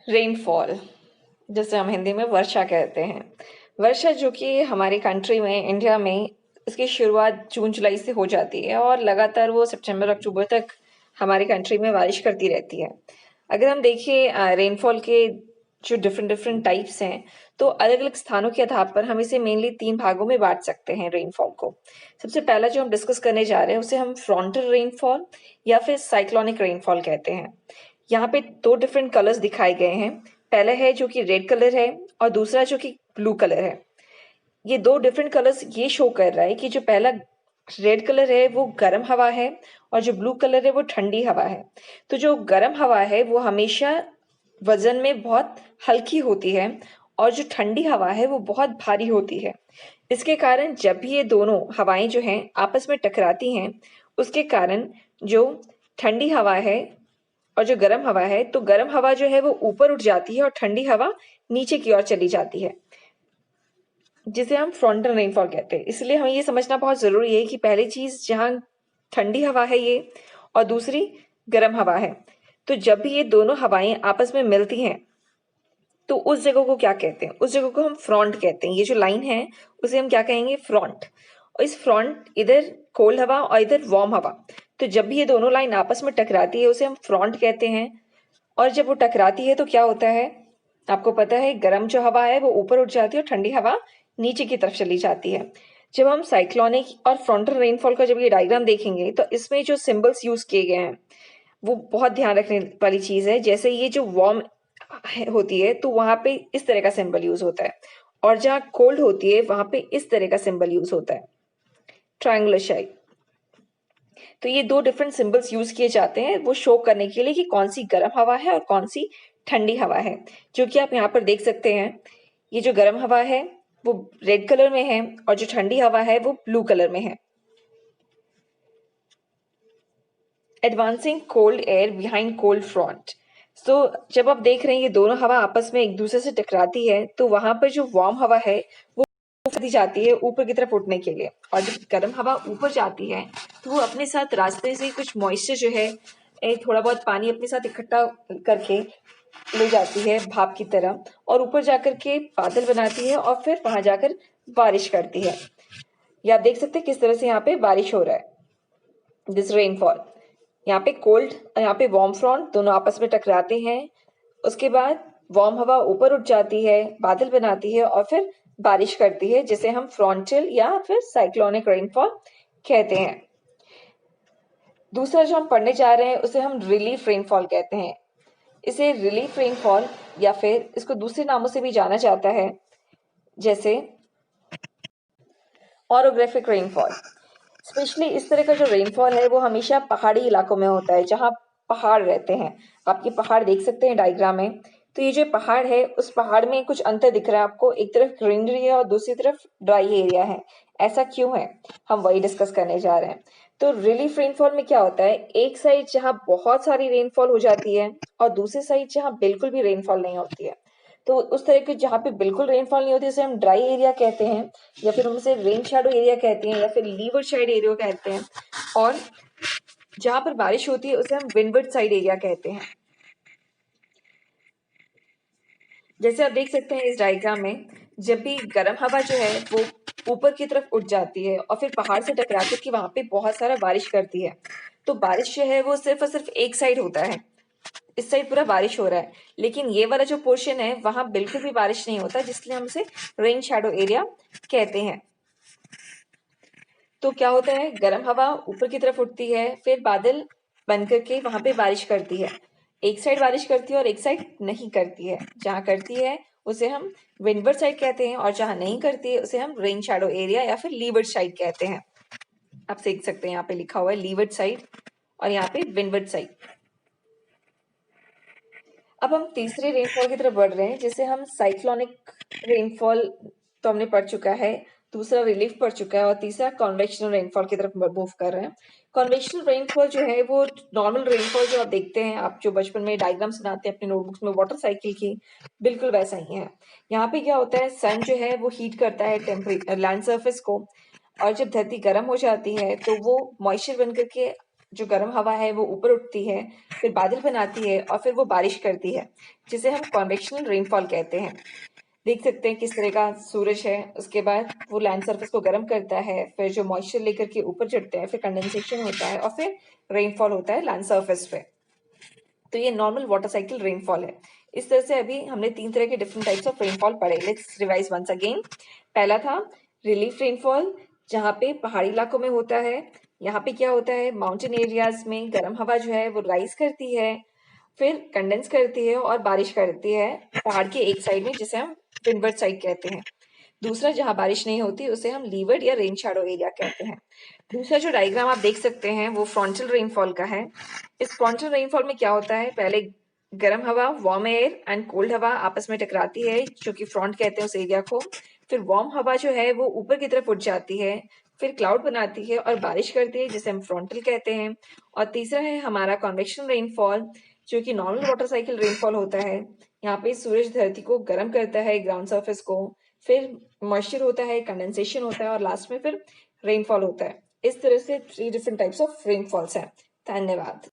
Rainfall, जिसे हम हिंदी में वर्षा कहते हैं। वर्षा जो कि हमारी कंट्री में, इंडिया में, इसकी शुरुआत जून जुलाई से हो जाती है और लगातार वो सितंबर अक्टूबर तक हमारी कंट्री में बारिश करती रहती है। अगर हम देखें रेनफॉल के जो डिफरेंट डिफरेंट टाइप्स हैं, तो अलग अलग स्थानों के आधार पर हम इसे मेनली 3 भागों में बांट सकते हैं रेनफॉल को। सबसे पहला जो हम डिस्कस करने जा रहे हैं उसे हम फ्रंटल रेनफॉल या फिर साइक्लोनिक रेनफॉल कहते हैं। यहाँ पे 2 डिफरेंट कलर्स दिखाए गए हैं। पहला है जो कि रेड कलर है और दूसरा जो कि ब्लू कलर है। ये 2 डिफरेंट कलर्स ये शो कर रहा है कि जो पहला रेड कलर है वो गर्म हवा है और जो ब्लू कलर है वो ठंडी हवा है। तो जो गर्म हवा है वो हमेशा वजन में बहुत हल्की होती है और जो ठंडी हवा है वो बहुत भारी होती है। इसके कारण जब भी ये दोनों हवाएं जो हैं आपस में टकराती हैं, उसके कारण जो ठंडी हवा है और जो गर्म हवा है, तो गर्म हवा जो है वो ऊपर उठ जाती है और ठंडी हवा नीचे की ओर चली जाती है, जिसे हम फ्रंटल रेनफॉल कहते हैं। इसलिए हमें ये समझना बहुत ज़रूरी है कि पहली चीज़ जहाँ ठंडी हवा है ये, और दूसरी गर्म हवा है। तो जब भी ये दोनों हवाएं आपस में मिलती हैं, तो उस जगह को क्या कहते हैं? उस जगह को हम फ्रंट कहते हैं। ये जो लाइन है उसे हम क्या कहेंगे? फ्रंट। और इस फ्रंट, इधर कोल्ड हवा और इधर वार्म हवा, तो जब भी ये दोनों लाइन आपस में टकराती है उसे हम फ्रंट कहते हैं। और जब वो टकराती है तो क्या होता है? आपको पता है, गर्म जो हवा है वो ऊपर उठ जाती है और ठंडी हवा नीचे की तरफ चली जाती है। जब हम साइक्लोनिक और फ्रंटल रेनफॉल का जब ये डायग्राम देखेंगे तो इसमें जो सिंबल्स यूज किए गए हैं वो बहुत ध्यान रखने वाली चीज है। जैसे ये जो वार्म होती है तो वहां पे इस तरह का सिंबल यूज होता है, और जहाँ कोल्ड होती है वहां पे इस तरह का सिंबल यूज होता है, ट्रायंगुलर शेप। तो ये 2 डिफरेंट सिंबल्स यूज किए जाते हैं वो शो करने के लिए कि कौन सी गर्म हवा है और कौन सी ठंडी हवा है, जो कि आप यहाँ पर देख सकते हैं। ये जो गर्म हवा है वो रेड कलर में है और जो ठंडी हवा है वो ब्लू कलर में है। Advancing cold air behind cold front. So जब आप देख रहे हैं ये दोनों हवा आपस में एक दूसरे से टकराती है, तो वहां पर जो वार्म हवा है वो दी जाती है ऊपर की तरफ उठने के लिए, और जब गर्म हवा ऊपर जाती है तो वो अपने साथ रास्ते से कुछ मॉइस्चर जो है, थोड़ा बहुत पानी अपने साथ इकट्ठा करके ले जाती है भाप की तरह, और ऊपर जाकर के बादल बनाती है और फिर वहां जाकर बारिश करती है। ये आप देख सकते हैं किस तरह से यहाँ पे बारिश हो रहा है, दिस रेनफॉल। यहाँ पे कोल्ड और यहाँ पे वार्म फ्रंट दोनों आपस में टकराते हैं। उसके बाद वार्म हवा ऊपर उठ जाती है, बादल बनाती है और फिर बारिश करती है, जिसे हम फ्रंटल या फिर साइक्लोनिक रेनफॉल कहते हैं। दूसरा जो हम पढ़ने जा रहे हैं उसे हम रिलीफ रेनफॉल कहते हैं। इसे रिलीफ रेनफॉल या फिर इसको दूसरे नामों से भी जाना जाता है, जैसे ऑरोग्राफिक रेनफॉल। स्पेशली इस तरह का जो रेनफॉल है वो हमेशा पहाड़ी इलाकों में होता है, जहाँ पहाड़ रहते हैं। आप ये पहाड़ देख सकते हैं डायग्राम में। तो ये जो पहाड़ है उस पहाड़ में कुछ अंतर दिख रहा है आपको, एक तरफ ग्रीनरी है और दूसरी तरफ ड्राई एरिया है। ऐसा क्यों है, हम वही डिस्कस करने जा रहे हैं। तो रिलीफ रेनफॉल में क्या होता है, एक साइड जहाँ बहुत सारी रेनफॉल हो जाती है और दूसरी साइड जहाँ बिल्कुल भी रेनफॉल नहीं होती है। तो उस तरह के जहाँ पे बिल्कुल रेनफॉल नहीं होती उसे हम ड्राई एरिया कहते हैं, या फिर हम उसे रेन शैडो एरिया कहते हैं, या फिर लीवर्ड साइड एरिया कहते हैं। और जहाँ पर बारिश होती है उसे हम विंडवर्ड साइड एरिया कहते हैं। जैसे आप देख सकते हैं इस डायग्राम में, जब भी गर्म हवा जो है वो ऊपर की तरफ उठ जाती है और फिर पहाड़ से टकरा के वहां पे बहुत सारा बारिश करती है, तो बारिश जो है वो सिर्फ और सिर्फ एक साइड होता है। इस साइड पूरा बारिश हो रहा है, लेकिन ये वाला जो पोर्शन है वहां बिल्कुल भी बारिश नहीं होता, जिसलिए हम इसे रेन शैडो एरिया कहते हैं। तो क्या होता है, गर्म हवा ऊपर की तरफ उठती है, फिर बादल बन करके वहां पे बारिश करती है। एक साइड बारिश करती है और एक साइड नहीं करती है। जहाँ करती है उसे हम विंडवर्ड साइड कहते हैं, और जहाँ नहीं करती है उसे हम रेन शैडो एरिया या फिर लीवर्ड साइड कहते हैं। आप देख सकते हैं यहाँ पे लिखा हुआ है लीवर्ड साइड और यहाँ पे विंडवर्ड साइड। अब हम तीसरे रेनफॉल की तरफ बढ़ रहे हैं, जिसे हम साइक्लोनिक रेनफॉल तो हमने पढ़ चुका है, दूसरा रिलीफ पढ़ चुका है, और तीसरा कॉन्वेक्शनल रेनफॉल की तरफ मूव कर रहे हैं। कॉन्वेक्शनल रेनफॉल जो है वो नॉर्मल रेनफॉल जो आप देखते हैं, आप जो बचपन में डायग्राम्स बनाते हैं अपने नोटबुक्स में वाटर साइकिल की, बिल्कुल वैसा ही है। यहाँ पे क्या होता है, सन जो है वो हीट करता है टेम्परेचर लैंड सर्फेस को, और जब धरती गर्म हो जाती है तो वो मॉइस्चर बन करके जो गर्म हवा है वो ऊपर उठती है, फिर बादल बनाती है और फिर वो बारिश करती है, जिसे हम कन्वेक्शनल रेनफॉल कहते हैं। देख सकते हैं किस तरह का सूरज है, उसके बाद वो लैंड सरफेस को गर्म करता है, फिर जो मॉइस्चर लेकर के ऊपर चढ़ते हैं, फिर कंडेंसेशन होता है और फिर रेनफॉल होता है लैंड सरफेस पे। तो ये नॉर्मल वाटर साइकिल रेनफॉल है। इस तरह से अभी हमने 3 तरह के डिफरेंट टाइप्स ऑफ रेनफॉल पढ़े। Let's revise once again. पहला था रिलीफ रेनफॉल, जहाँ पे पहाड़ी इलाकों में होता है। यहाँ पे क्या होता है, माउंटेन एरियाज में गर्म हवा जो है वो राइज करती है, फिर कंडेंस करती है और बारिश करती है पहाड़ के एक साइड में, जिसे हम विंडवर्ड साइड कहते हैं। दूसरा, जहाँ बारिश नहीं होती उसे हम लीवर्ड या रेन शैडो एरिया कहते हैं। दूसरा जो डायग्राम आप देख सकते हैं वो फ्रंटल रेनफॉल का है। इस फ्रंटल रेनफॉल में क्या होता है, पहले गर्म हवा, वार्म एयर एंड कोल्ड हवा आपस में टकराती है, जो कि फ्रंट कहते हैं उस एरिया को। फिर वार्म हवा जो है वो ऊपर की तरफ उठ जाती है, फिर क्लाउड बनाती है और बारिश करती है, जिसे हम फ्रंटल कहते हैं। और तीसरा है हमारा कन्वेक्शन रेनफॉल, जो कि नॉर्मल वाटर साइकिल रेनफॉल होता है। यहाँ पे सूरज धरती को गर्म करता है, ग्राउंड सरफेस को, फिर मॉइस्चर होता है, कंडेंसेशन होता है और लास्ट में फिर रेनफॉल होता है। इस तरह से 3 डिफरेंट टाइप्स ऑफ रेनफॉल्स हैं। धन्यवाद।